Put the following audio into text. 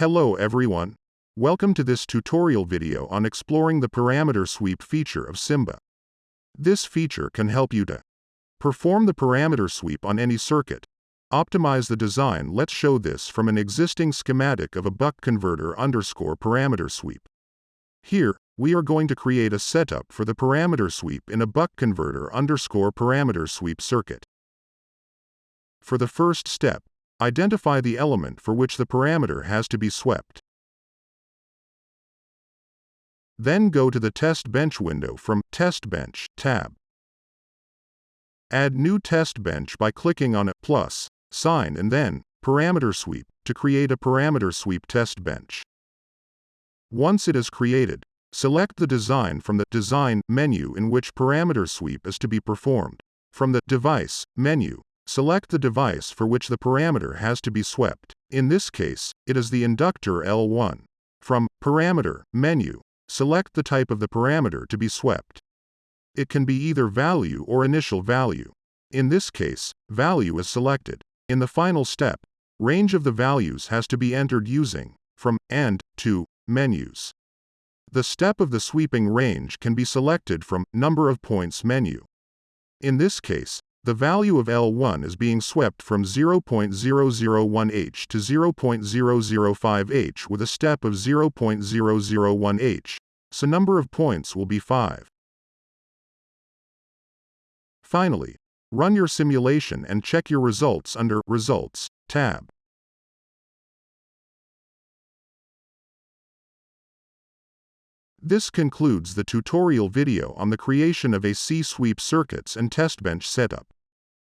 Hello everyone. Welcome to this tutorial video on exploring the parameter sweep feature of Simba. This feature can help you to perform the parameter sweep on any circuit. Optimize the design. Let's show this from an existing schematic of a buck converter _ parameter sweep. Here, we are going to create a setup for the parameter sweep in a buck converter _ parameter sweep circuit. For the first step, identify the element for which the parameter has to be swept. Then go to the Test Bench window from Test Bench tab. Add New Test Bench by clicking on a plus sign and then Parameter Sweep to create a parameter sweep test bench. Once it is created, select the design from the Design menu in which parameter sweep is to be performed. From the Device menu, select the device for which the parameter has to be swept. In this case, it is the inductor L1. From Parameter menu, select the type of the parameter to be swept. It can be either value or initial value. In this case, value is selected. In the final step, range of the values has to be entered using from and to menus. The step of the sweeping range can be selected from Number of Points menu. In this case, the value of L1 is being swept from 0.001H to 0.005H with a step of 0.001H, so number of points will be 5. Finally, run your simulation and check your results under Results tab. This concludes the tutorial video on the creation of AC sweep circuits and test bench setup.